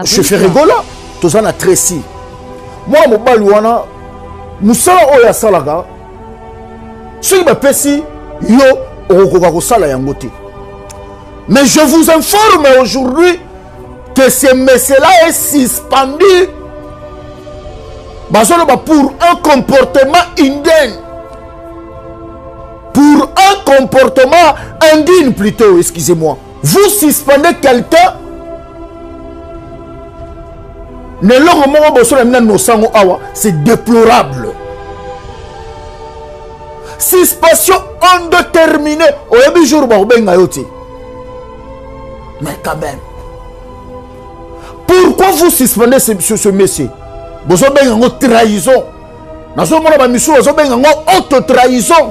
Je fais rigoler. Tous en a Tracy. Moi, mon balouana, nous sommes au Yassalaga. Ce qui m'a fait, yo, au Sala Yangote. Mais je vous informe aujourd'hui que ce monsieur-là est suspendu pour un comportement indigne. Pour un comportement indigne plutôt, excusez-moi. Vous suspendez quelqu'un. C'est déplorable. Suspension indéterminée. Mais quand même. Pourquoi vous suspendez ce monsieur? Vous avez une trahison. Vous avez une auto-trahison.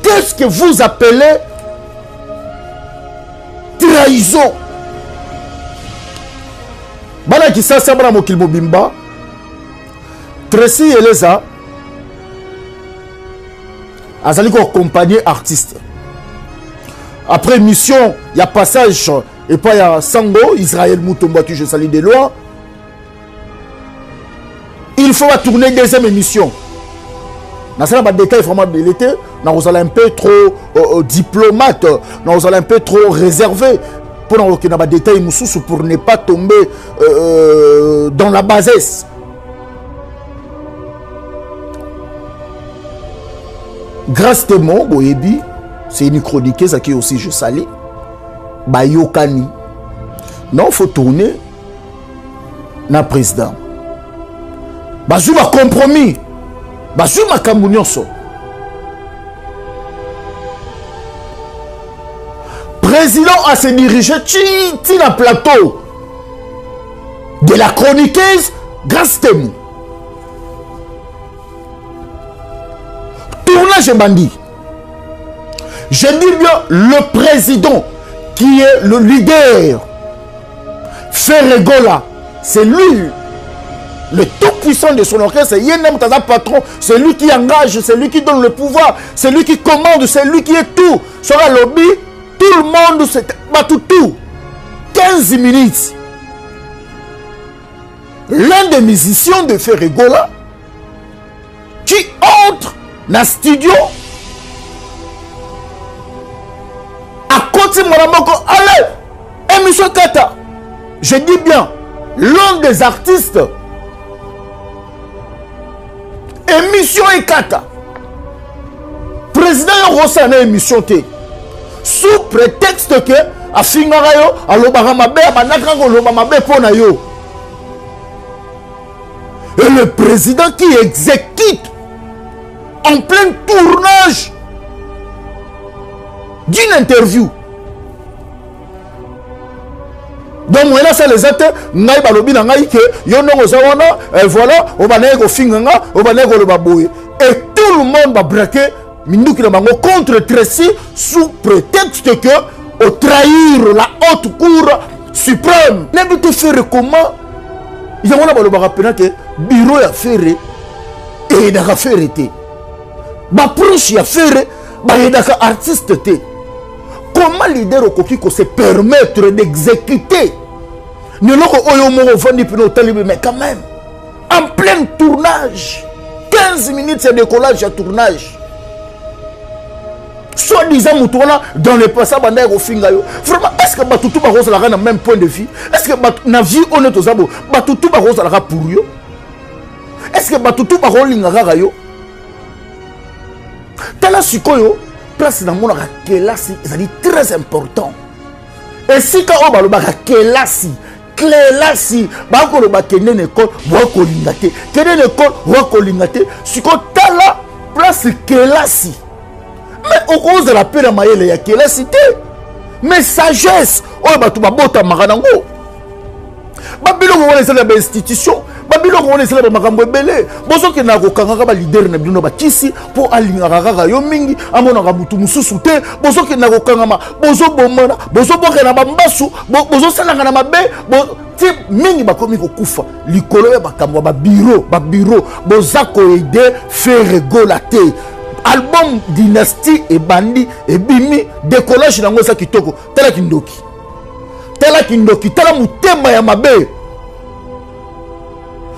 Qu'est-ce que vous appelez trahison? Bana qui ça bana mokil mobimba. Tracy Eleza azali ko accompagner artiste. Après mission, il y a passage et pas il y a Sango, Israël Moutomba que je salue des lois. Il faut tourner deuxième émission. Dans ce détail vraiment de l'été, nous allons un peu trop diplomate, nous allons un peu trop réservé. Pour ne pas tomber dans la bassesse. Grâce à moi, c'est une chronique qui aussi je salue. Bayokani. Non, il faut tourner na président. Bazou ma compromis. Bazou ma kamounionso. Président a se dirigé sur le plateau de la chroniqueuse grâce à moi. Tournage bandit. Je dis bien le président qui est le leader. Ferregola, c'est lui, le tout puissant de son orchestre. Il y a un patron, c'est lui qui engage, c'est lui qui donne le pouvoir, c'est lui qui commande, c'est lui qui est tout. Sur un lobby. Tout le monde s'est battu tout. 15 minutes. L'un des musiciens de Ferregola qui entre dans le studio à côté de Moramoko. Allez, émission Kata. Je dis bien, l'un des artistes. Émission et Kata. Président Rossana émission T. Sous prétexte que a fingarayo alobara mabe manaka ngoloba mabe pona yo. Et le président qui exécute en plein tournage d'une interview. Donc moi là ça les actes ngai balobi na ngai que yo ndongo zawana voilà on va nego finganga on va nego loba boye et tout le monde va braquer Minduki Nabango contre Tracy sous prétexte que au trahir la haute cour suprême. N'est-ce pas faire comment? Il y a un rappel que bureau a fait et il a fait été. Ma proche a fait et artiste. Comment leader au coquille se permettre d'exécuter? Ne l'ont mais quand même en plein tournage 15 minutes c'est décollage à tournage. Soit-disant, dans le passé, vraiment, est-ce que Batutu Barros a le même point de vue? Est-ce que la vie honnête aux abos, Batutu Barros a pour eux? Est-ce que Batutu Barros a yo? Tala Sukoyo, place dans le monde, c'est très important. Et si quand on va Kelasi, Clélasi, Bako ba Kenen école, Wako Lingate, Kenen école, Wako Lingate, Suko Tala, place Kelasi. Mais au cause de la paix de Maïle, il y a quelle cité? Mais sagesse, oh, bah, tu vas botter Maranango. Babylone, on est la institution. Babylone, on est la Marambo Belé. Bozo qui n'a aucun leader n'a bien bâti pour aligner à Yomingi, à mon arabutu Moussouté, Bozo qui n'a aucun ama, Bozo Bomana, Bozo Bokena Bambasu, Bozo Salangana Mabe, type Mingi Bakomiko Koufa, Licolo Bakamwa, bureau, Bozako Ede, Ferregola. Album Dynastie et Bandi et Bimi décollage dans Gosa Kitoko. Tela Kindoki. Tela Mutema ya mabe.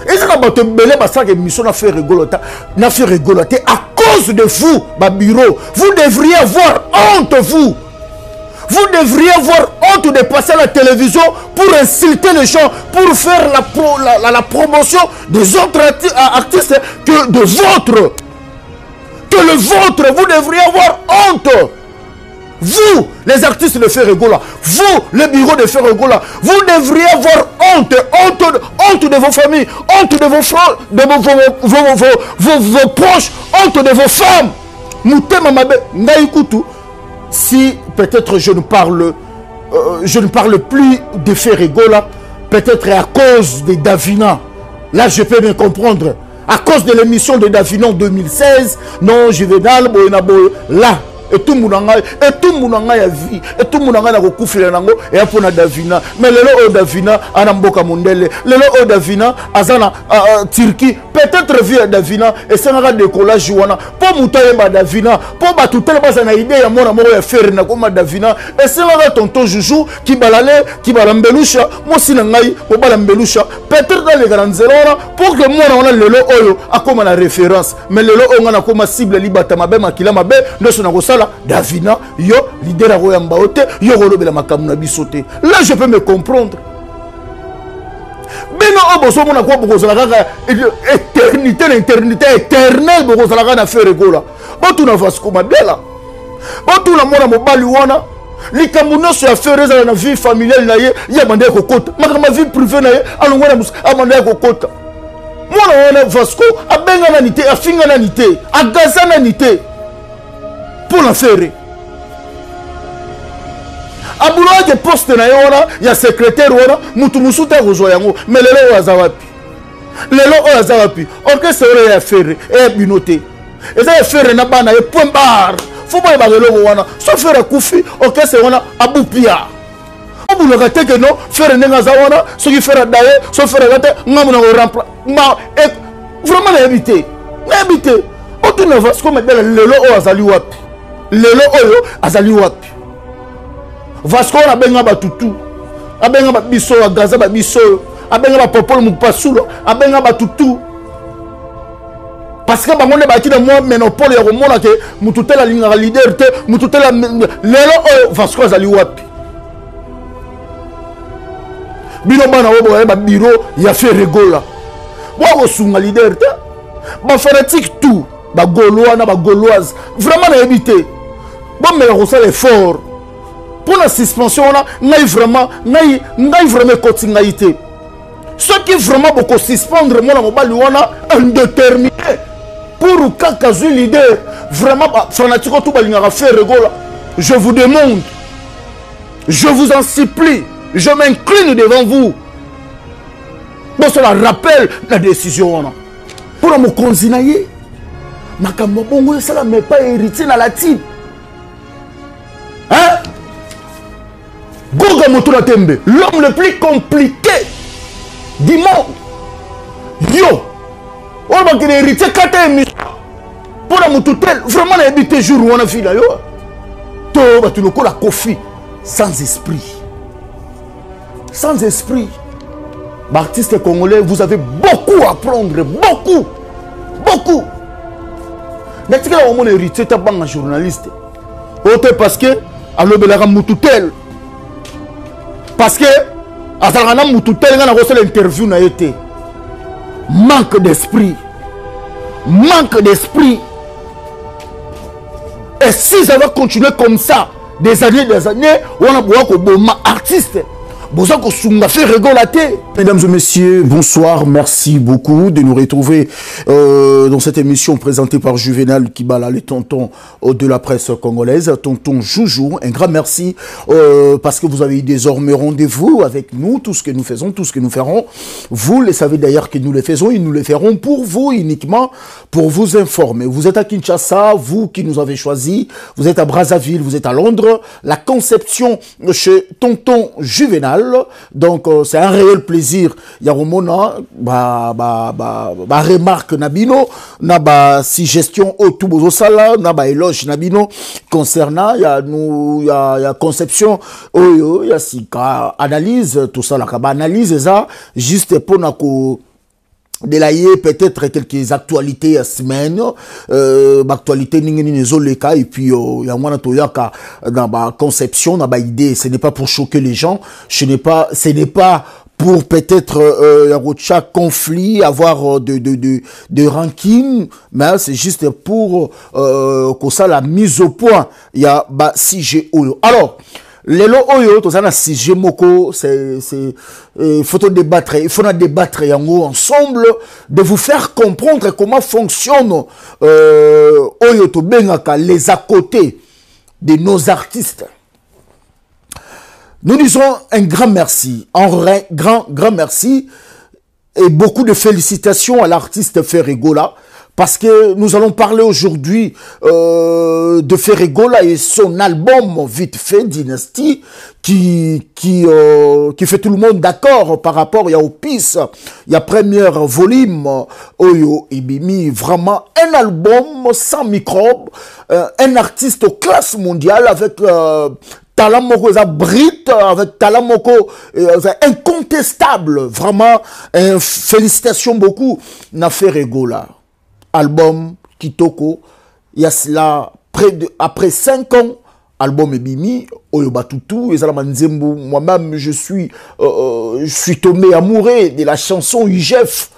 Et ça, on te belé, ça, que mission n'a fait rigoloter, à cause de vous, ma bureau. Vous devriez avoir honte, vous. Vous devriez avoir honte de passer à la télévision pour insulter les gens, pour faire la promotion des autres artistes que de votre. Que le vôtre, vous devriez avoir honte. Vous, les artistes de Ferregola, vous, le bureau de Ferregola, vous devriez avoir honte, honte de vos familles, honte de vos frères, de vos proches, honte de vos femmes. Moutema Mabe, Naïkoutou. Si peut-être je ne parle plus de Ferregola, peut-être à cause de Davina. Là, je peux me comprendre. À cause de l'émission de Davina en 2016, non, Juvenal, là. Et tout le monde a vie, et tout le monde a recouvert et a fait Davina. Mais le Davina, a Namboka Mondele, le Davina, Azana, Turquie, peut-être vu Davina, et ça n'a décollage Jouana. Pour Moutaye Davina, pour Batoutel Bazana idée, à mon amour, faire une comme Davina, et c'est là tonton Joujou qui balale, qui balambeloucha, moi si n'angaï, au balambeloucha, peut-être dans les grandes zéros, pour que moi on a le Oyo, à comme la référence. Mais le on a comme cible Libata Mabe, Makila Mabe, ne se n'a Davina, yo, leader à Royambaote, yo, Rolobela Makamuna Bisote. Là, je peux me comprendre. Mais non, on a quoi pour éternité, l'éternité éternelle pour qu'on a fait rigola. Bon, tout n'a pas ce qu'on m'a bien là. Bon, tout la mona mobaliwana. Les Camerounais se affaire dans la vie familiale, il y a mandé à côté. Ma vie privée, il y a mandé à côté. Moi, on a Vasco, à Bengananité, à Fingananité, à Gazananité. Pour la faire. À boulot de poste il y a secrétaire Moutumusuta Rozoyango, mais les lois Azawapi. Les lois Azawapi. Orchestre est affaire et binoté. Et ça est faire un bana et point barre. Faut pas y avoir le lois. Sauf faire un koufi, orchestre à Boupia. On vous le rate que non, faire un Nengazawana, ce qui fait un daé, sauf faire un rate, non, on remplace. Vraiment, n'habiter. N'habiter. On tourne vers ce qu'on met le lois Azaliwapi. Lelo oyo azali wapi Vasco na benga batutu abenga ba biso a gaza ba biso abenga ba popolo mupasulo abenga batutu parce que bango ne ba ki na moi monopole ya komona ke mututela linga leader te mututela lelo oyo Vasco azali wapi bino bana obo ba bureau ya Ferregola bo sunga leader te ba fanatique tout ba gaulois na ba gauloise vraiment na éviter bon mais on fait l'effort pour la suspension là n'aille vraiment continuité ceux qui vraiment beaucoup suspendre moi la mobile wana indéterminé pour kakazu leader vraiment fanatique tout balinga faire rigola je vous demande je vous en supplie je m'incline devant vous bon cela rappelle la décision wana pour me consinailler makambo bongo ça mais pas héritier na la type. Hein? Goga Motola Tembe, l'homme le plus compliqué du monde. Yo, on va hériter 4 émissions pour la Mototel. Vraiment, on a habité jour où on a fait là. Toi, tu le la Kofi sans esprit. Sans esprit. Artiste congolais, vous avez beaucoup à apprendre. Beaucoup. Beaucoup. N'est-ce que on a hérité ta banque journaliste? Parce que alors belara mututel parce que azalana mututel ngana ko l'interview na été manque d'esprit et si ça va continuer comme ça des années on a besoin ko boma artiste besoin ko sunga faire rigolater. Mesdames et messieurs, bonsoir, merci beaucoup de nous retrouver dans cette émission présentée par Juvenal Kibala, le tonton de la presse congolaise, tonton Joujou. Un grand merci parce que vous avez eu désormais rendez-vous avec nous, tout ce que nous faisons, tout ce que nous ferons. Vous le savez d'ailleurs que nous le faisons et nous le ferons pour vous uniquement, pour vous informer. Vous êtes à Kinshasa, vous qui nous avez choisi, vous êtes à Brazzaville, vous êtes à Londres, la conception chez tonton Juvenal. Donc c'est un réel plaisir. Il y a Romona, remarque Nabino, naba suggestion au tout sala, naba éloge Nabino concernant il y a conception, il y a sika analyse tout ça là, analyse ça juste pour nako de la peut-être quelques actualités à semaine actualité et puis il y a moins dans ma conception dans ma idée, ce n'est pas pour choquer les gens, ce n'est pas pour peut-être chaque conflit avoir de ranking, mais c'est juste pour que ça la mise au point il y a CG alors Lelo oyo tozana sujet moko c'est faut débattre, il faut débattre ensemble de vous faire comprendre comment fonctionne oyo to bengaka les à côté de nos artistes. Nous disons un grand merci, grand merci et beaucoup de félicitations à l'artiste Ferregola. Parce que nous allons parler aujourd'hui de Ferregola et son album Vite fait Dynasty qui fait tout le monde d'accord par rapport à Opis. Il y a premier volume Oyo Ibimi, vraiment un album sans microbe, un artiste aux classes mondiales avec talent moko brit, avec talent moko incontestable, vraiment félicitations beaucoup na Ferregola. Album Kitoko, il y a cela après 5 ans, album Ebimi, Oyobatutu, et Zalamanzembo, moi-même je suis tombé amoureux de la chanson Ijef.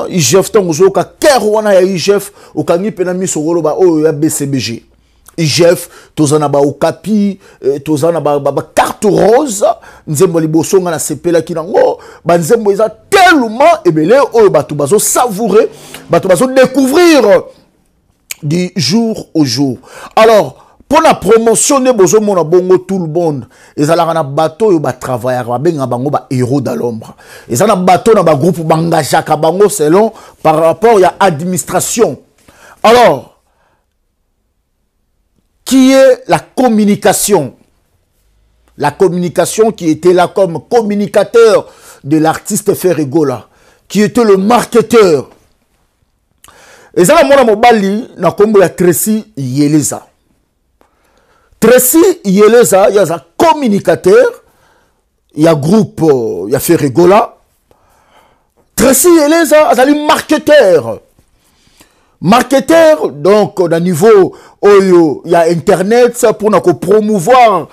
Ijef, tant que ka kerwana ya Ijef, au kangi penami sogolo ba ya BCBG. Ijef, tozana ba okapi, tozana ba carte rose, nzembo liboso nga na sepela kinango, ba nzembo eza tellement ebele oyo batu bazo savourer, batu bazo découvrir du jour au jour. Alors, pour la promotion de bozo mona bongo tout le monde, ezalaka na bato yo ba travailler ba benga bango ba héros dans l'ombre. Ezana bato na ba groupe bangajaka bango selon par rapport à administration. Alors, qui est la communication? La communication qui était là comme communicateur de l'artiste Ferregola, qui était le marketeur. Et ça, moi, mobali, na kombo ya Tracy Yeleza. Tracy Yeleza, il y a un communicateur, il y a groupe, il y a Ferregola. Tracy Yeleza, il y a un marketeur. Marketeur, donc, au niveau, il y a Internet, ça pour nous promouvoir,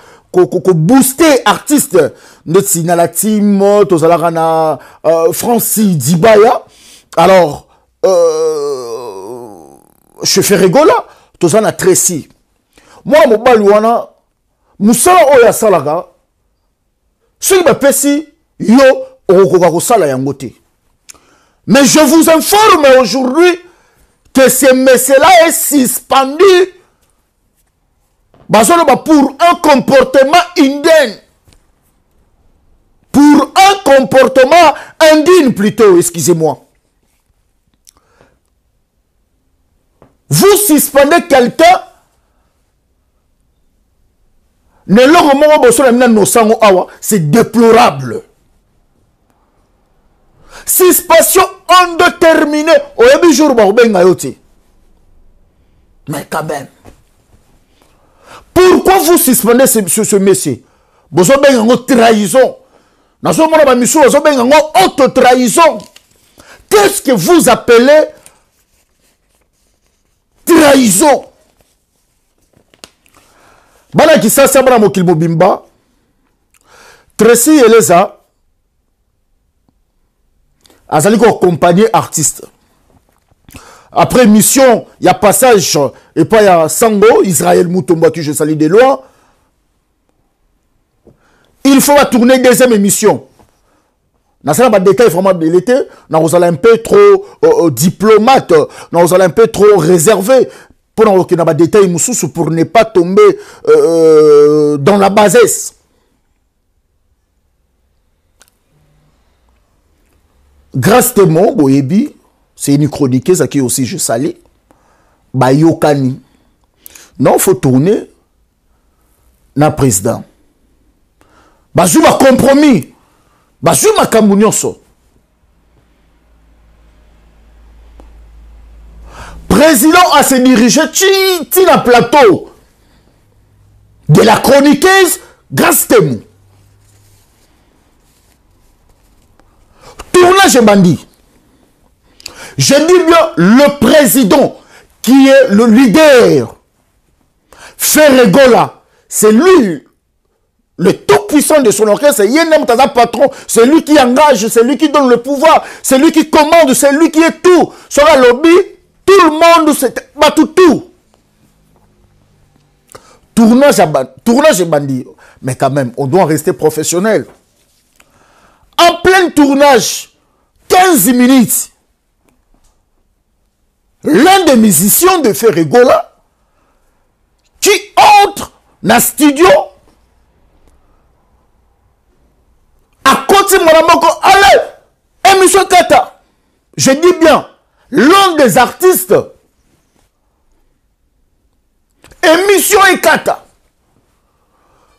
booster artistes. Notre dans la team, tozalaka Francis Dibaya. Alors, je fais rigoler, tozana Tracy. Moi, mon balouana, musala oya salaga, celui qui pesi, yo, orokoka sala yangote. Mais je vous informe aujourd'hui que ce monsieur-là est suspendu pour un comportement indigne. Pour un comportement indigne plutôt, excusez-moi. Vous suspendez quelqu'un, c'est déplorable. Suspension indéterminée. Mais quand même. Pourquoi vous suspendez ce monsieur? Vous avez une trahison. Auto-trahison. Qu'est-ce que vous appelez trahison? Bala qui ça sabra mokil bobimba. Tracy Yeleza azali ko accompagner artiste. Après mission, il y a passage et pas il y a Sango, Israël Moutomba qui je salue de loin. Il faut tourner deuxième émission. Dans ce détail vraiment il était, nous allons un peu trop diplomate, nous allons un peu trop réservé pour nous détail pour ne pas tomber dans la bassesse. Grâce Témon, Boyebi, c'est une chronique, ça qui aussi je salue. Bayokani. Non, il faut tourner na président. Bazouma compromis. Bazouma kamounioso. Président a se dirigé na plateau de la chroniqueuse Grâce Témon. Tournage bandit. Je dis bien le président qui est le leader. Ferregola, c'est lui, le tout-puissant de son orchestre. C'est Yenem Taza patron. C'est lui qui engage, c'est lui qui donne le pouvoir, c'est lui qui commande, c'est lui qui est tout. Sur la lobby, tout le monde, c'est tout. Tournage et bandit. Mais quand même, on doit rester professionnel. En plein tournage, 15 minutes, l'un des musiciens de Ferregola qui entre dans le studio à côté de mon allez, émission Kata. Je dis bien, l'un des artistes, émission Kata.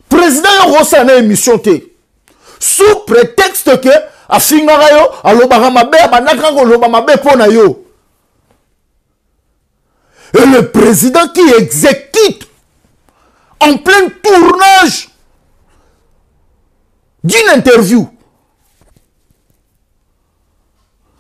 Président Rossana émission T. Sous prétexte que a Fingarayo, a Lobaramabe, a Banakrango Lobamabe Ponayo. Et le président qui exécute en plein tournage d'une interview.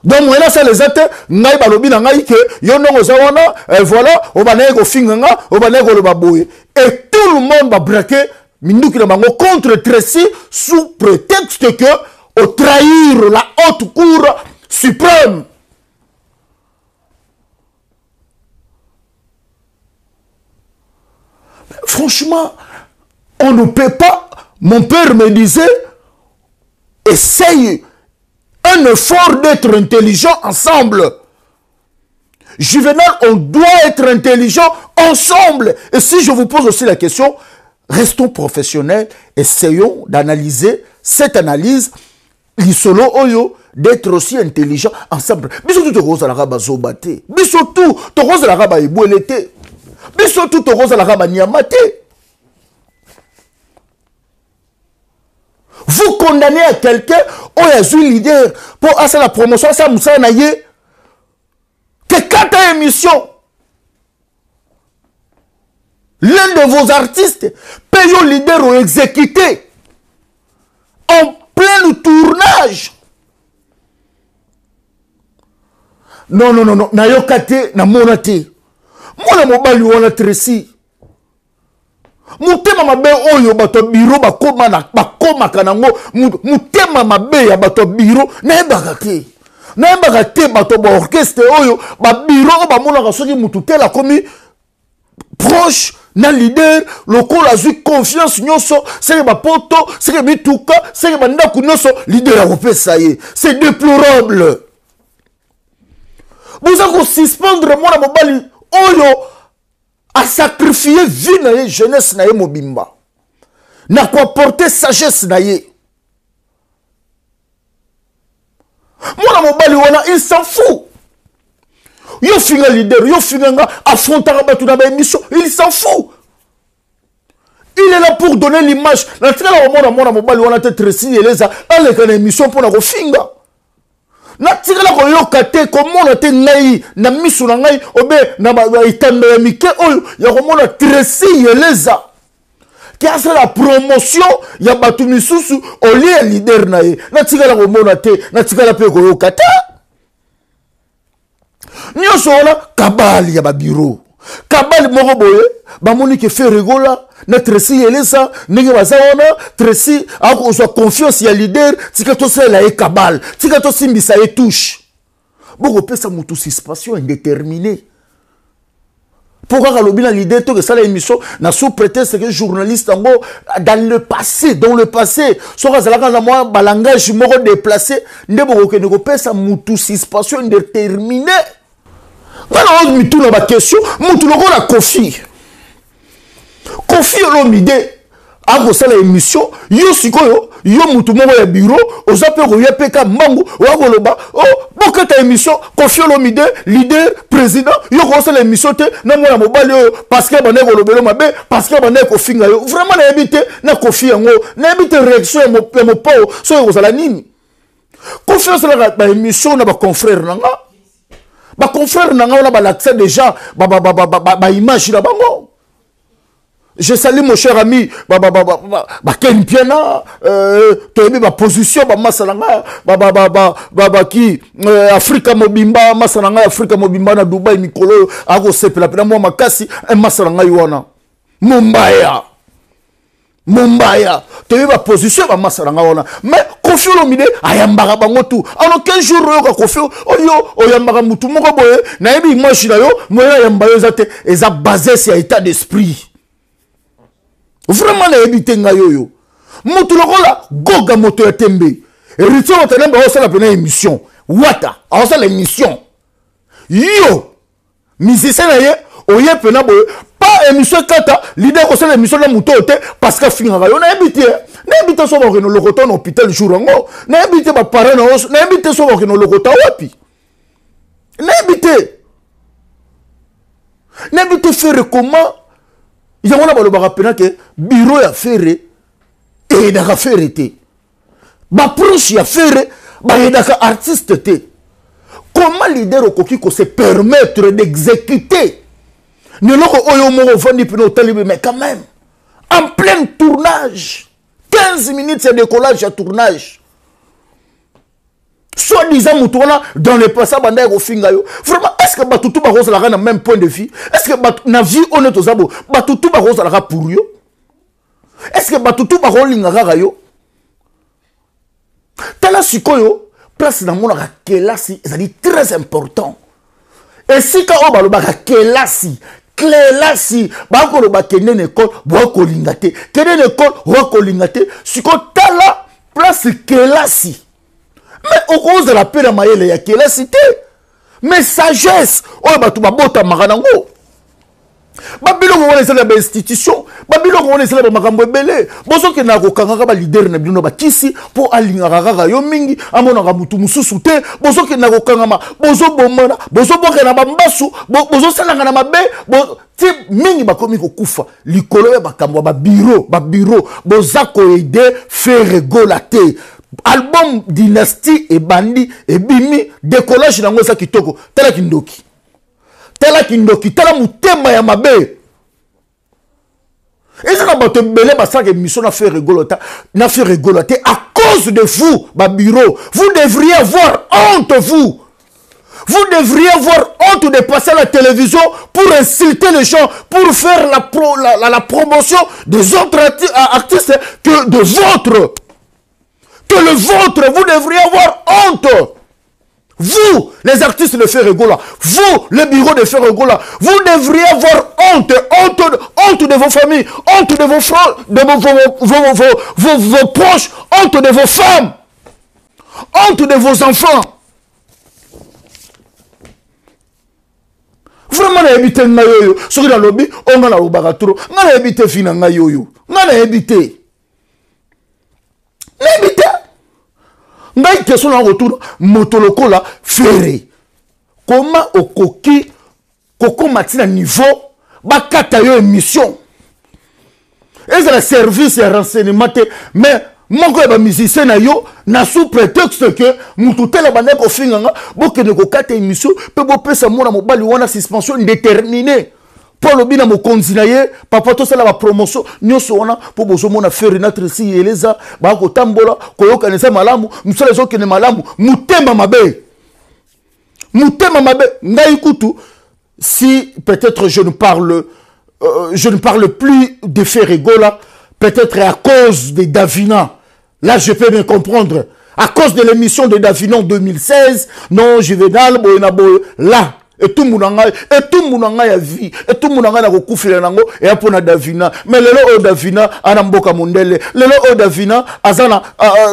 Donc, moi, là, ça les a été, ngai balobi na ngai ke, yono ozawana, voilà, obanego finganga, obanego le baboué. Et tout le monde va braquer, Mindouki na bango contre Tracy, sous prétexte que, au trahir la haute cour suprême. Franchement, on ne peut pas. Mon père me disait, essaye un effort d'être intelligent ensemble. Juvenal, on doit être intelligent ensemble. Et si je vous pose aussi la question, restons professionnels, essayons d'analyser cette analyse, l'isolo oyo, d'être aussi intelligent ensemble. Bisous tout rose à la raba zobate. Bisous tout rose à la raba ibouelete. Bisous tout rose à la raba niamate. Vous condamnez à quelqu'un, oh, il y a un leader pour faire la promotion, ça moussa naye. Que quand ta émission, l'un de vos artistes paye au leader ou exécuté en plein tournage. Non, nayokate na monate. Mona mobali wana Tracy. Mutema mabe oyo bato biro bakoma kanango mutema mabe ya bato biro na ebaka te bato ba orchestre oyo ba biro ba mona soki mututela komi proche na leader lokola azui confiance nyoso c'est ba poto c'est bituka c'est ba ndaku nyoso leader a kopesa ye. C'est déplorable. Vous avez suspendre mona mobali oyo a sacrifié vie na ye, jeunesse na ye mobimba. Na quoi porter sagesse na ye. Mona mobali wana, il s'en fout. Yo finga leader, yo finga nga affrontera batu na ba émission, il s'en fout. Il est là pour donner l'image. Na tika la mona mobali wana te Tracy eleza, ale kana émission pour na ko finga. Na tika la ko yoka te komona te ngai na misu na ngai obe na ba itanda ya mike oyo ya komona Tracy eleza. Qui a fait la promotion ya batu misusu au lieu leader na ye. Na tika la komona te, na tika la pe ko yoka te. Nyoso wana kabali ya ba bureau. Kabali moko boye, ba moni ke Ferregola na Tracy elesa, nenge bazawana, Tracy ako so confiance ya leader, tika to sela e kabal, tika to simbisa e touche. Boko pesa mutu suspension indéterminée. Pourquoi kalobi na leader to que ça la émission na sous prétexte que journaliste en gros dans le passé, so ka zalaka na moi balangage moko déplacé, ndebo ko ne ko pesa mutu suspension indéterminée. Alors, on tourne la question, on tourne la Kofi. Kofi Olomide, a la émission, yo sikoyo, yo mutumo ya bureau, ozape ko yepeka mangu, wa koloba, oh, boka ta émission, Kofi Olomide, leader, président, yo ko la émission te, na mona mobali parce que bané ko lobelo mabe, parce que bané ko finga yo. Vraiment na ebité na Kofi yango, na ebité réaction ya mo po, so yo la nini. Kofi la ba émission na ba confrère nanga. Ba confrère nanga on a l'accès déjà ba image la bango. Je salue mon cher ami, Ken Piana, Toyebi ba position, Masalanga, qui Africa Mobimba, Masalanga, Africa Mobimba na Dubai, Mikolo, Ago Sepela, Pena Moi Makasi, et Masalanga Yuana. Mumbaya, Toyebi ba position, Masalanga Wana. Mais Kofi Olomide, Ayambara Bangotu. Alors 15 jours, Kofi, Oyambara Mutu, Mokoboye, Naebi, moi, Shinayo, Moya Yambayo Zate, et ça basé sur état d'esprit. Vraiment na ebité nga yoyo. Moto lokola goga moto ya tembe. Et rito otelemba osa la pena émission. Wata, osa l'émission. Yo. Musicien na ye, oye pena boye. Pas émission kata, leader osa l'émission na moto ote parce que finga yo na ebité. Na ebité so ba no lokota na hôpital jour ngo. Na ebité ba parents na os, na ebité so ba no lokota wapi. Na ebité. Na ebité faire comment? Il y a un que bureau a fait et il a fait été. Ma proche a fait et artiste. Comment leader au coquille se permettre d'exécuter? Nous mais quand même, en plein tournage, 15 minutes c'est décollage à tournage. Soit-disant, dans les passages, vraiment, est-ce que Batoutou Barros a le même point de vue? Est-ce que na vie honnête aux abos, Batoutou Barros a pour yo? Est-ce que Batoutou Barros a yo? Tala Sikoyo, place dans mon Kelasi, c'est très important. Et si quand on va le Kelasi, Kelasi, Bako le Bakene école, Bako Lingate, Kene école, Bako Lingate, Siko Tala, place Kelasi. Mais au cause de la paix de Maëlle, il y a qui la cité. Mais sagesse, oh, bah, tu vas botter Maranango. Babylone, on est la institution. Babylone, on est la Magambo Belé. Bozo que n'a aucun leader n'a bien bâti pour Alingaraga Yomingi, à mon Aramutu Moussoute, Bozo que n'a aucun ama, Bozo Bomana, Bozo Bokena Bambasu, Bozo Salangana Mabe, Mingi Bakomi Kufa, Licolo Bakamwa, Babiro, Bozako Ede, faire rigolater. Album Dynastie et Bandi et Bimi décollage dans Ngosa Kitoko tela kindoki tela mutema ya mabe et ça va te belé basa que mission na fait rigoloter à cause de vous ba bureau vous devriez avoir honte vous devriez avoir honte de passer à la télévision pour insulter les gens, pour faire la promotion des autres artistes que de votre. Que le vôtre, vous devriez avoir honte. Vous, les artistes de Ferregola, vous, le bureau de Ferregola, vous devriez avoir honte de vos familles, honte de vos frères, de vos proches, honte de vos femmes, honte de vos enfants. Vraiment, on a évité Nayoyo. Ceux qui dans le lobby, on a le bagaturo. On a évité Fina Nayoyo. On a évité. N'habite. Ngai question en retour motoloko la ferré. Comment au coquille Coco Matina niveau bakata yo émission. Et c'est le service et renseignement mais mon gars musicien na yo na sous prétexte que mututela bande ko finganga bokene ko kata émission pe bo pesa mona mobali wana suspension indéterminée. Pour le bina mo konzinaye papa to sala ba promotion nyoso wana po bozo mona faire notre si eleza ba ko tambola ko yokanisa malamu musala zo kene malamu mutema mabe ngai kutu. Si peut-être je ne parle plus de Ferregola, peut-être à cause de Davina. Là, je peux me comprendre. À cause de l'émission de Davina en 2016, non, je vais dans le là. Et tout le monde a vie. Et tout le monde a recouvert et a pona Davina. Mais le lot Davina, Anamboka Mondele. Le lot Davina, Azana,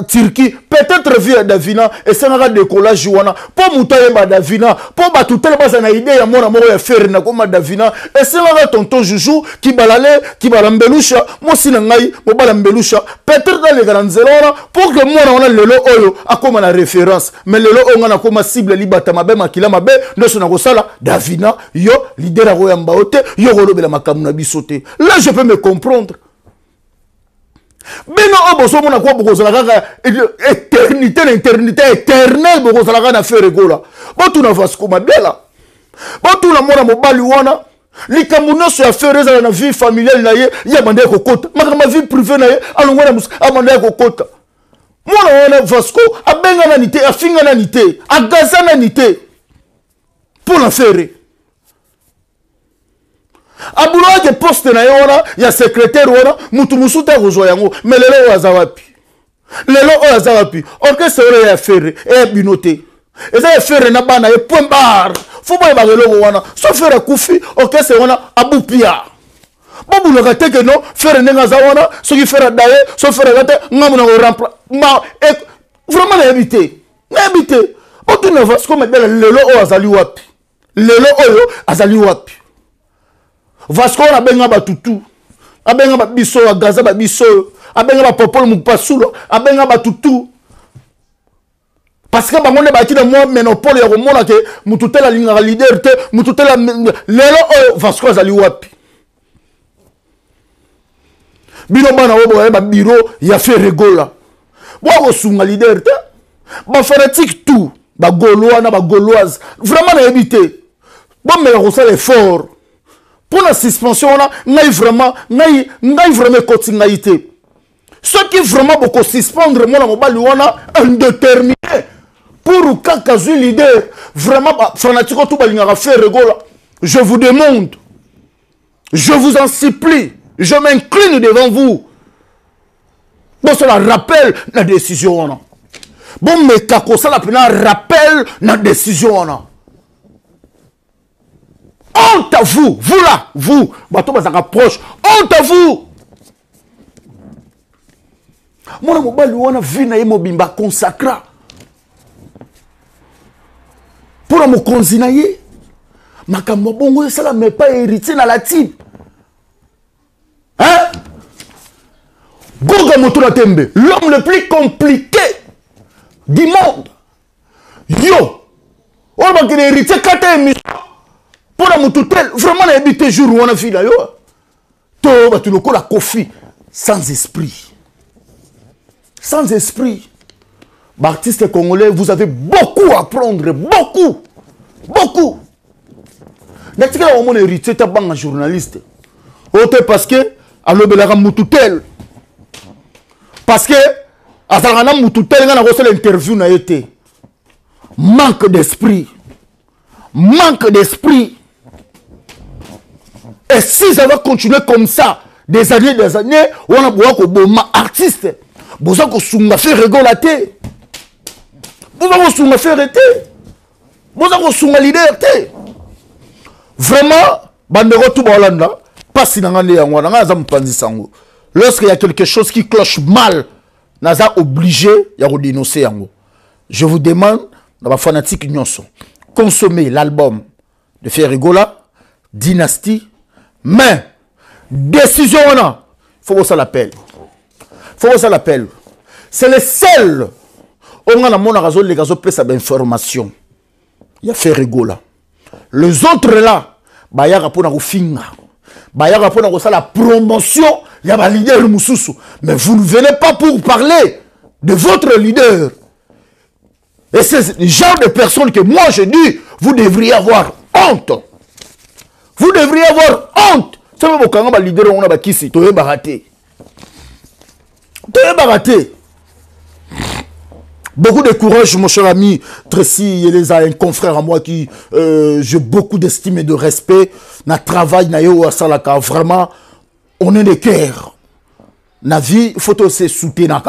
Turquie. Peut-être vu à Davina. Et ça n'a décollage Jouana. Pour Moutaye Davina. Pour Batoutel Bazana idée à mon amour à faire Nakoma Davina. Et ça n'a tonton Joujou qui balale, qui balambelusha. Moi si nangai, mo balambelusha. Peut-être dans les grandes zélora. Pour que moi on a le lot Oyo. A comme la référence. Mais le lot on a comme cible Libata Mabe, Makila Mabe. Ne se n'a Davina, yo, leader à Royambaote, yo, Rolobela Makamuna Bisote. Là, je peux me comprendre. Mais non, bon, on a quoi pour éternité, éternelle, pour qu'on a fait rigola. Bon, tout n'a pas ce qu'on m'a bien là. Bon, tout le monde a mon baliwana, likambo se affaire ezala na vie familiale na ye ya banda kokota makama vie privée na ye alongwa na musika amanda kokota mwana wana Vasco abenga na nité afinga na nité agaza na nité pour la faire abulwa ke poste na ye wana ya secrétaire wana mutu musuta kozwa yango mais lelo azawapi lelo azawapi orchestre ora ya faire e binoté eza ya faire na bana ye point barre faut pas ba lelo wana so faire kufi orchestre wana abupia babulaka te ke non faire ndenga za wana so ki faire daye so faire gata ngamu na remplacer ma vraiment na habité otuna Vasco medela lelo azali wapi lelo oyo azali wapi Vasco na benga batutu abenga ba biso agaza ba biso abenga ba popolo mupasulo abenga batutu parce que bango ne baki na moi monopole ya komona ke mututela linga leader te mututela lelo oyo Vasco azali wapi bino bana wo ba bureau ya Ferregola bo sunga leader te ba fanatique tout ba gaulois na ba gauloise vraiment na habité bon mais on sait l'effort pour la suspension là ngai vraiment continuité ceux qui vraiment beaucoup suspendre moi la mobile wana indéterminé pour kaka zu leader vraiment fanatique tout balinga faire Ferregola je vous demande je vous en supplie je m'incline devant vous bon cela rappelle la décision wana bon mais kako ça la pena rappelle la décision wana honte à vous, vous là, vous, bateau ça rapproche, honte à vous. Moi, mobile, on a vu na mobimba consacra. Pour me consinailler, ma camobongo, ça la met pas hérité dans la type. Hein? Goga Motonatembe, l'homme le plus compliqué du monde. Yo, on va hériter 4 émissions. Pour la moutoutel, vraiment, on a habité jour où on a vu là, tu le la Kofi, sans esprit. Sans esprit. Artiste congolais, vous avez beaucoup à apprendre, beaucoup. N'est-ce que on a hérité ta banque journaliste? Parce que, à l'obélara moutoutel. Parce que, à Zarana moutoutel, on a reçu l'interview, n'a été. Manque d'esprit. Et si ça va continuer comme ça, des années, on a besoin que bon artiste, besoin que Sunga fait rigolater, besoin que Sunga fait arrêter, besoin que Sunga leader. Vraiment, bandero tout balanda, pas si n'angane yangwa, n'angane panzi sango. Lorsqu'il y a quelque chose qui cloche mal, naza obligé, ya ko dénoncer yango. Je vous demande, dans ma fanatique nyonso, consommer l'album de Ferregola, Dynastie. Mais, décision on a, il faut que ça l'appelle. C'est le seul. On a mon raison, les gazos presse à l'information. Il y a Ferregola. Les autres là, bah y a rapport à finga. Bah y a rapport à la promotion, il y a un leader Moussoussou. Mais vous ne venez pas pour parler de votre leader. Et c'est le genre de personnes que moi je dis, vous devriez avoir honte. Vous devriez avoir honte. C'est pas pourquoi on a leader on a qui si tu es baraté. Beaucoup de courage, mon cher ami Tracy, il a un confrère à moi qui j'ai beaucoup d'estime et de respect. Na travail na yo salaka vraiment on est de cœur. Na vie photo se soutenir.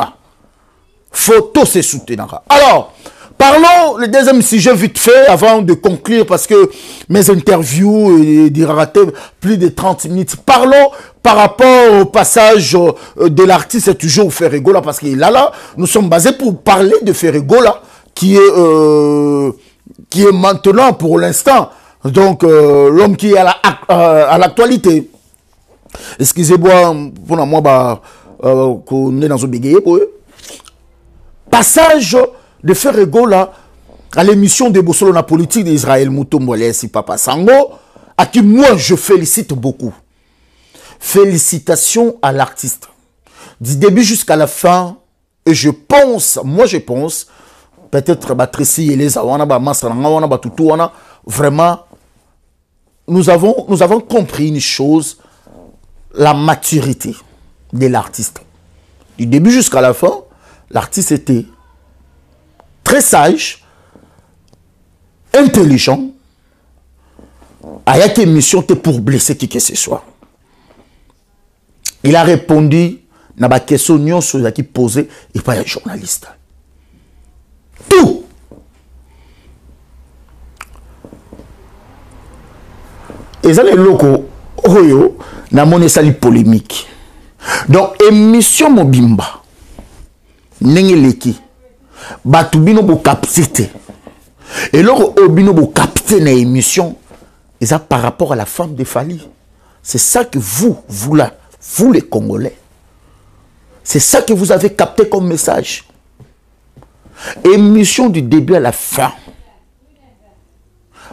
Alors, parlons le deuxième sujet vite fait avant de conclure parce que mes interviews durent plus de 30 minutes. Parlons par rapport au passage de l'artiste toujours Ferregola parce que là, nous sommes basés pour parler de Ferregola qui est maintenant pour l'instant donc l'homme qui est à l'actualité. Excusez-moi pour moi qu'on est dans un bégaye pour eux. Passage de Ferregola à l'émission de Bossolo la politique d'Israël Moutomboile si Papa Sango, à qui moi je félicite beaucoup. Félicitations à l'artiste. Du début jusqu'à la fin, et je pense, peut-être Tracy et les Awana, vraiment, nous avons compris une chose, la maturité de l'artiste. Du début jusqu'à la fin, l'artiste était très sage, intelligent. Il y a une mission pour blesser qui que ce soit. Il a répondu à la question qui posée et pas un journaliste. Tout. Et ça, les locaux, na monnaie sali polémique. Donc, émission Mobimba, Nengeleki, Batubino bo capté. Et loko obino bo capté na émission, et ça par rapport à la femme de Fali. C'est ça que vous les Congolais, c'est ça que vous avez capté comme message. Émission du début à la fin.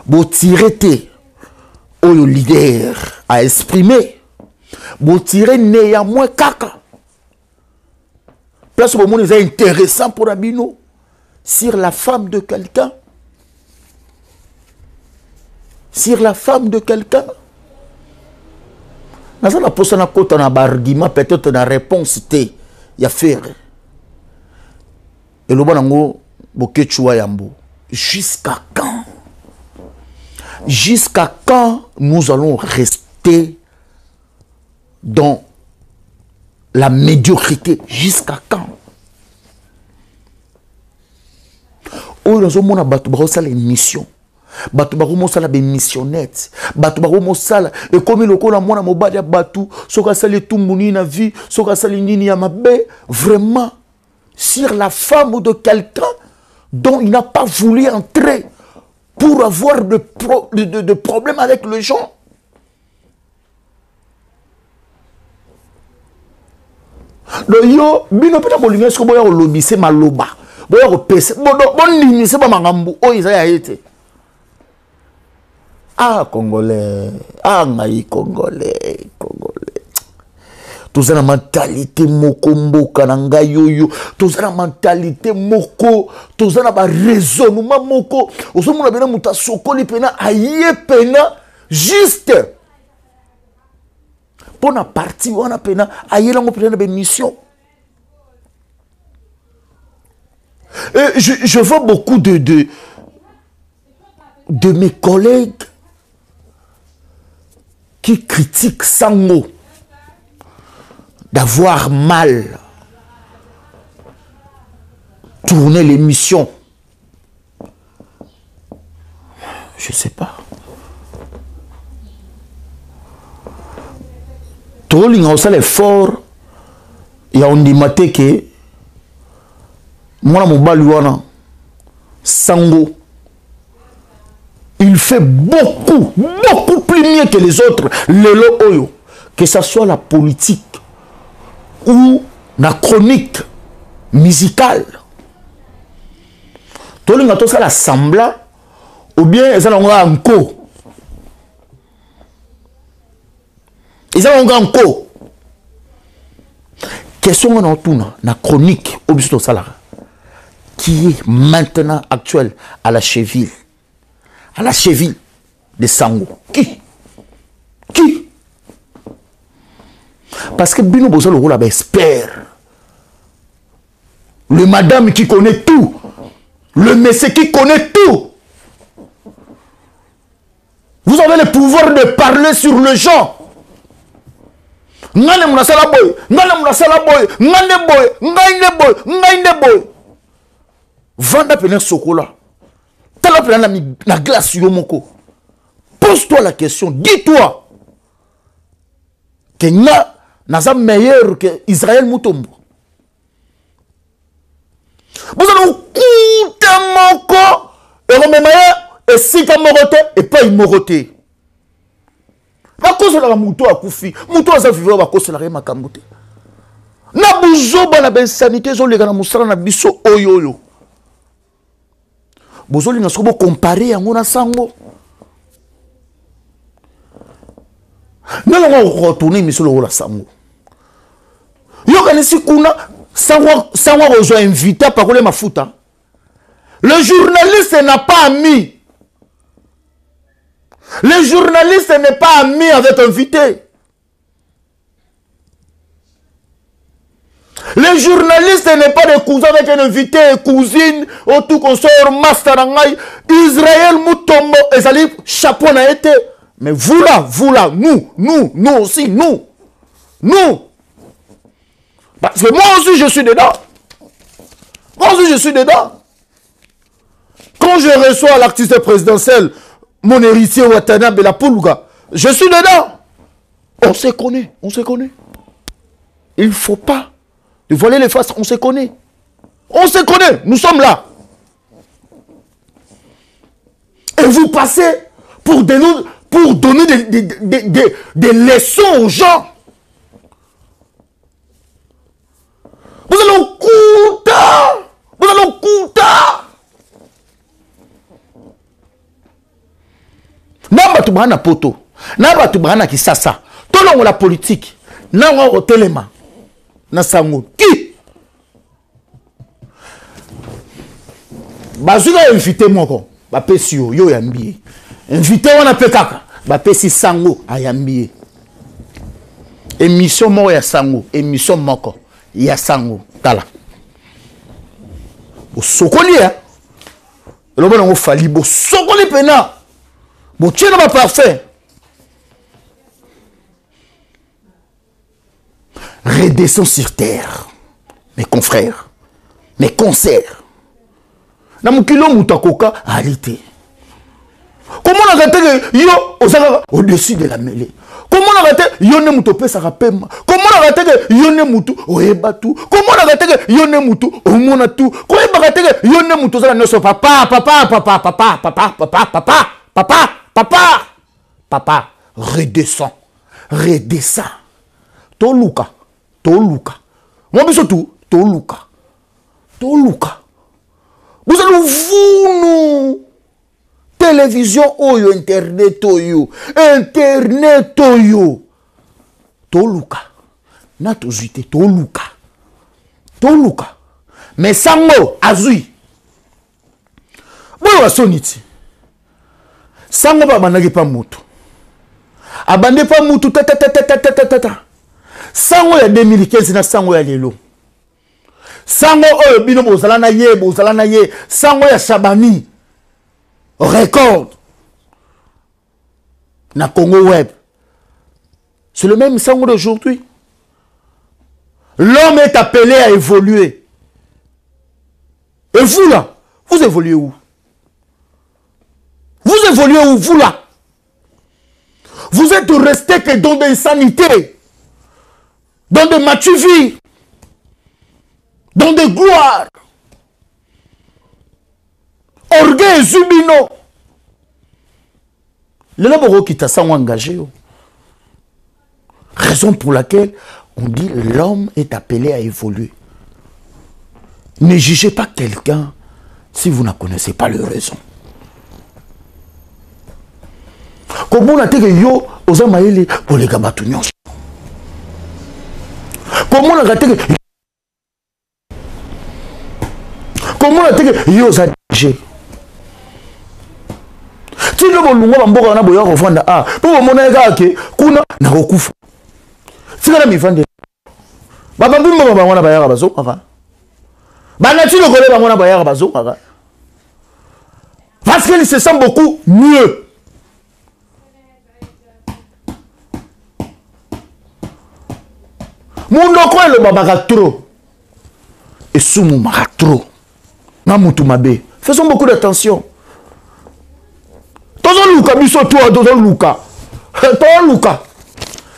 Vous tirez au leader à exprimer. Vous tirez néanmoins caca. Place au moment est intéressant pour Abino sur la femme de quelqu'un. Sur la femme de quelqu'un. Dans la poste na kota na argument peut-être na réponse il y a faire. Et le bon bokechua yambo. Jusqu'à quand? Jusqu'à quand nous allons rester dans la médiocrité? Jusqu'à quand? Oh, nous avons battu l'émission. Battu la missionnette. Battu et comme le cola mona mobali battu, soka sali tout mouni na vie, soka sali nini ya mabe, vraiment sur la femme de quelqu'un dont il n'a pas voulu entrer pour avoir de problèmes avec les gens. Le yo, bino peta bolinga sko boya lobise maloba. Boya ko pese. Bon nini se ba mangambu o izaya été. Ah Congolais, ah ngai Congolais. Tous la mentalité moko mboka na ngai yoyo, tous la mentalité moko, tous la ba raisonnement moko. Osomona bena muta sokoli pena aye pena juste. Pour la partie on a pena aye lango pena be mission. Et je vois beaucoup de mes collègues qui critiquent sans mots d'avoir mal tourné l'émission. Je ne sais pas. Tout le monde a l'effort. Il y a un dimanche que moi, mon baluana, Sango, il fait beaucoup plus mieux que les autres. Lelo Oyo, que ce soit la politique ou la chronique musicale. Tout le monde a l'assemblée ou bien ils ont un co. Ils ont un co. Question on a tout la chronique au but de salaire qui est maintenant actuelle à la cheville. À la cheville de Sango. Qui? Parce que Bino Bozo le rôle expert. Le madame qui connaît tout. Le monsieur qui connaît tout. Vous avez le pouvoir de parler sur le gens. Ngane munasala boy, ngane boy. Vanda pena sokola. Tala pena na glace yomoko. Pose-toi la question, dis-toi que naza meilleur que Israël Mutombo. Vous allez couper moko et remettre et si comme moroté et pas immoroté. Va cause la muto a koufi, muto a vivre va cause la rema kamote. Na buzo ba na ben sanité zo lega na musala na biso oyoyo. Bozo li na sobo comparer yango na Sango. Nous allons retourner mais sur le Sango. Yokanisi kuna Sango rejoint invité par le mafuta. Le journaliste n'a pas mis Le journaliste n'est pas ami avec invité. Le journaliste n'est pas des cousins avec un invité, cousine, au tout consort, masterangai, Israël, Moutombo, Ezali, chapeau n'a été. Mais vous là, nous aussi, nous. Parce que moi aussi, je suis dedans. Quand je reçois l'artiste présidentiel, mon héritier Watanabe et la Poulouga, je suis dedans. On se connaît. Il ne faut pas voiler les faces, on se connaît. Nous sommes là. Et vous passez pour donner des leçons aux gens. Vous allez au Kouta. Namba tu bahana poto. Namba tu bahana kisasa. Tolongo la politique. Nanga hotelema. Na sango. Qui? Bazuga invité moko. Ba pesi yo yambié. Invité wana pekaka. Ba pesi sango ayambié. Émission moko ya sango, émission moko ya sango. Tala. Bo sokoli hein. Lobo nango fali bo sokoli pena. Bo tiena ba parfait. Redescends sur terre. Mes confrères, mes concerts. Na mukilo mutakokaalité. Comment on a raté yo au-dessus de la mêlée? Comment on a raté yo ne mutope sarapema? Comment on a raté yo ne mutu oeba tout? Comment on a raté yo ne mutu omona tout? Comment on a raté yo ne mutu za noso papa, redescends. Toluka. Moi biso tout Toluka. Vous allez vous télévision oyo internet oyo Toluka na tozuite Toluka mais sango azui boyo wasoniti sango ba banaki pa mutu abande pa mutu tata sango ya 2015 na sango ya lelo sango oyo bino bozala na ye sango ya Shabani record na Congo Web. C'est le même sango d'aujourd'hui. L'homme est appelé à évoluer. Et vous là, vous évoluez où? Vous là? Vous êtes resté que dans des insanités, dans des matuvies, dans des gloires. Orgueil Zubino. Le laboro qui t'a ça engagé. Raison pour laquelle on dit l'homme est appelé à évoluer. Ne jugez pas quelqu'un si vous ne connaissez pas le raison. Comment on a dit que yo aux amaïli pour les gabatunions? Comment on a dit que comment on a dit que yo aux adjé? Si le bolungo bamboka na boya revendre ah pour mon ega ke kuna na okufa sikala mi vendre baba bimba baba ngona bayaka bazokaka bana ti lokole bango na bayaka bazokaka parce qu'il se sent beaucoup mieux. Mon loko le baba trop et sumu maka trop na mutu mabe. Faisons beaucoup d'attention. Tozo luka biso toi tozo luka. Tozo luka.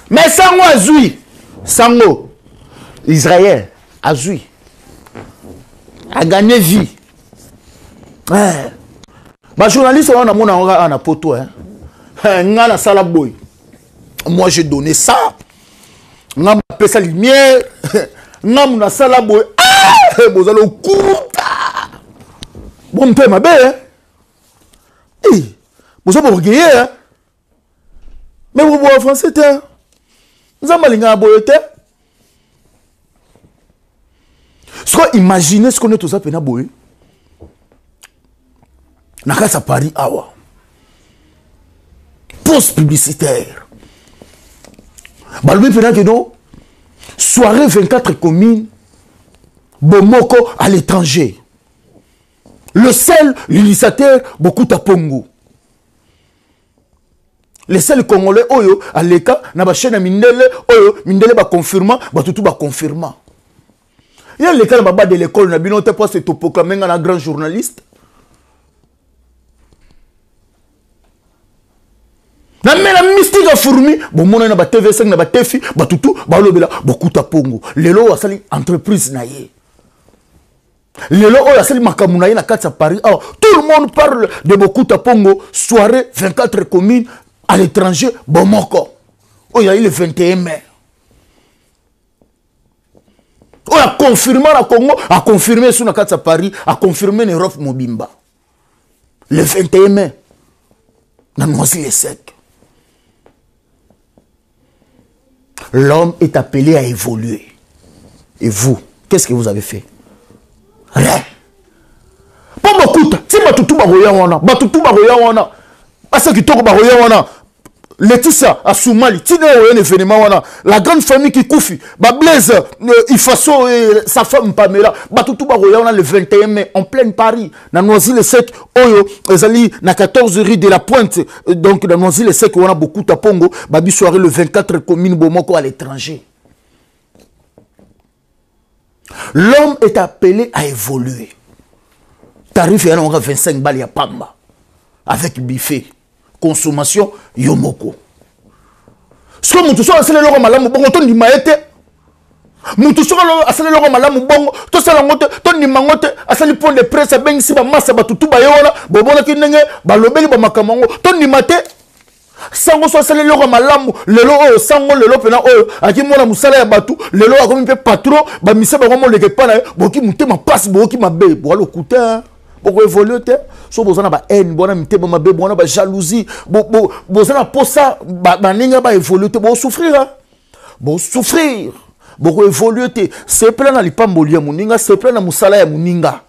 Mais sango azui. Sango. Israël azui. A gagné vie. Ma journaliste on a mon poto hein. Ngana sala boy. Moi j'ai donné ça. Ngam appelé ça lumière. Ngam na sala boy. Ah, bozalo kuta. Bon pe ma bé hein. Vous avez regardé, hein? Mais vous voyez français, vous avez un boyote. Imaginez ce qu'on est tous à peine à boyer. N'a qu'à Paris, awa. pause publicitaire. Balobi pendant que non, soirée 24 communes, Bomoko à l'étranger. Le seul, l'initiateur, beaucoup à Pongo. Les seuls Congolais, oyo, à l'écart, na ba chaîne Mindele, oyo, Mindele ba confirmant, ba tout ba confirmant. Il y a l'écart baba de l'école, na bino te pas se proclamer un grand journaliste. Na mena mystique a fourmi, bon mon na ba TV5 na ba TFI, ba tout ba lobela, beaucoup à Pongo. Lelo a sali entreprise na ye. Lelo oyo asali makamuna ye na kati ya Paris. Alors, tout le monde parle de Bokouta Pongo, soirée 24 communes à l'étranger, Bomoko. Oh, il y a eu le 21 mai. Oh, a confirmé la Congo, a confirmé sur la carte à Paris, a confirmé l'Europe Mobimba. Le 21 mai, dans Noisy-le-Sec. L'homme est appelé à évoluer. Et vous, qu'est-ce que vous avez fait? Rien. Pas beaucoup. Si Batutu Baroya wana, Batutu Baroya wana, Asa Kitoko Baroya wana, Laetitia à Soumali, Tine un événement wana, la grande famille qui koufi, Blaise, Ifaso et sa femme Pamela, Batutu Baroya wana le 21 mai en plein Paris, dans Noisy-le-Sec, Oyo, Ezali, na 14 rue de la Pointe, donc dans Noisy-le-Sec, on a beaucoup de Pongo, Babi soirée le 24 commune Bomoko à l'étranger. L'homme est appelé à évoluer. Tarif est à 25 balles à Pamba. Avec buffet. Consommation, Yomoko. Ce que nous sommes le malamu bongo, ton di maete. Nous sommes le malamu bongo, tout ça la moto, ton di mangote, asali pont de presse, ben si ba massa batutu ba yola, bobona ki nenge, ba lobeli ba makamango, ton di mate. Sango so sale loko malamu lelo oyo sango lelo pena oyo akimona musala ya batu lelo akomi pe patron ba mise ba komo leke pana boki mutema passe boki mabe bo lo kuta boko évoluer te so bozana ba haine bona mutema mabe bona ba jalousie bozana posa ba ninga ba évoluer te bo souffrir boko évoluer te c'est plein na lipamboli ya muninga c'est plein na musala ya muninga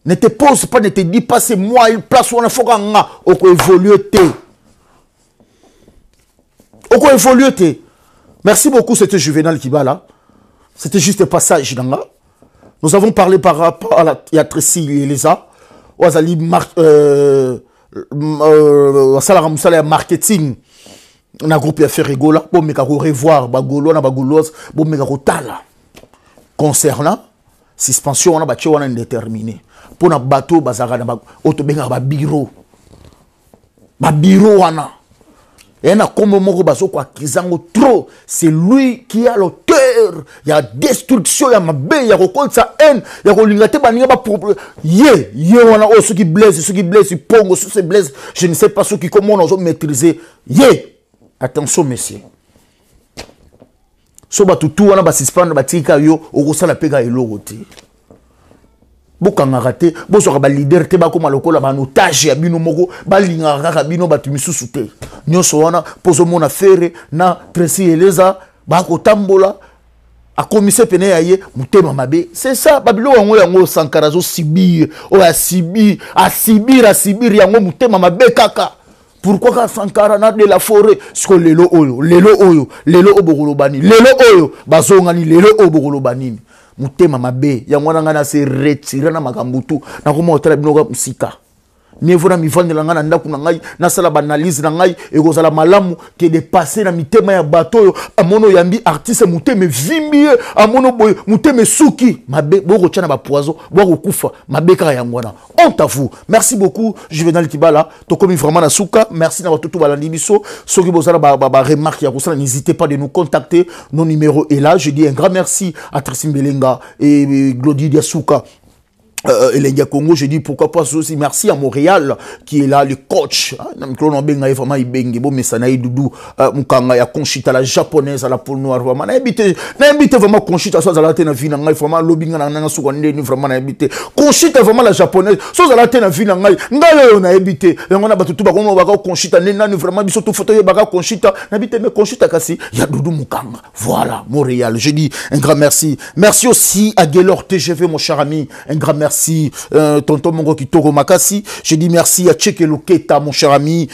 ne te pose pas ne te dis pas c'est moi il place on a foka nga oko évoluer te. Merci beaucoup, c'était Juvenal Kibala. C'était juste un passage. Nous avons parlé par rapport à la Yatresi Elisa. Ouazali marketing. Na groupe ya Ferregola. Bon, mais revoir Bagolo, na Bagolos. Bon, mais tala. Concernant suspension, on a battu, on a indéterminé. Pour na bateau, bazara, na autobenga, ba bureau. Ba bureau, wana. Et trop, c'est lui qui a l'auteur. Il y a destruction, il y a ma il y a sa haine, il y a ceux qui blessent, ceux qui blessent, ils pongent, ceux qui blessent, je ne sais pas ceux qui comment on a maîtrisé. Attention, messieurs. So batutu wana basispana batika yo okosala peka elorote. Bokanga raté, bosoka ba leader te ba koma lokola ba otage ya bino moko ba linga kaka bino batu misusu te. Nyoso wana pozo mona fere na Tracy Eleza ba ko tambola a commissaire pene ya ye mutema mabe. C'est ça babilo wango yango sankarazo sibir o ya sibir a sibir yango mutema mabe kaka. Pourquoi ka Sankara na de la forêt parce que lelo oyo obogolobani lelo oyo bazongani lelo obogolobani mutema mabe yango ngana se retirer na makambutu na koma otala binoka musika mievona mivandela ngana ndaku na ngai na sala banalise na ngai ekozala malamu ke dépasser na mitema ya bato amono yambi artiste muteme vimbi amono boy muteme suki mabe boko tchana ba poison boko kufa mabe ka yangwana honte à vous. Merci beaucoup Juvenal Kibala to komi vraiment na suka. Merci na watoto balandi biso soki bozala ba remarque ya kosala, n'hésitez pas de nous contacter, nos numéros est là. Je dis un grand merci à Tracy Mbelenga et Glody Diasuka et Congo. Je dis pourquoi pas aussi merci à Montréal qui est là, le coach vraiment Doudou Mukanga ya Conchita la japonaise à la peau noire vraiment n'habité vraiment Conchita soit à la tête vie ngai vraiment lobbying na sukande ni vraiment n'habité Conchita vraiment la japonaise soit à la tête vie ngai on a habité et on a battu tout ba Conchita nena ni vraiment biso tout photo ba Conchita n'habité mais Conchita kasi ya Doudou Mukanga. Voilà Montréal. Je dis un grand merci. Merci aussi à Gaylor TGV mon cher ami, un grand merci. merci tonton Mongo Kitoko Makasi. Je dis merci à Tcheke Luketa, mon cher ami.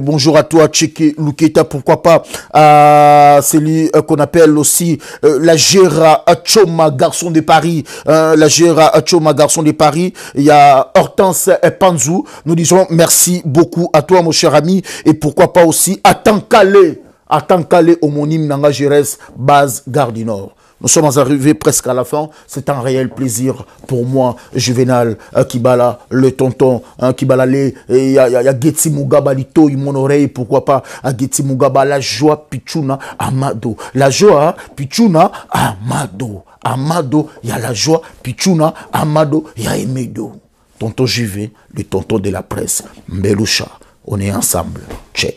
Bonjour à toi, Tcheke Luketa. Pourquoi pas à celui qu'on appelle aussi la Gera Achoma, garçon de Paris. La Gera Achoma, garçon de Paris. Il y a Hortense Panzou. Nous disons merci beaucoup à toi, mon cher ami. Et pourquoi pas aussi à Tankale homonyme Nanga Gérès, base Gare du Nord. Nous sommes arrivés presque à la fin. C'est un réel plaisir pour moi, Juvenal Kibala, le tonton Kibala. Il y a Getsi Mugaba, Lito, mon oreille, pourquoi pas à Getsi Mugaba, la joie Pichuna Amado. La joie Pichuna Amado. Amado, il y a la joie Pichuna Amado, il y a Emedo. Tonton Juvé, le tonton de la presse. Mbeloucha, on est ensemble. Tchè.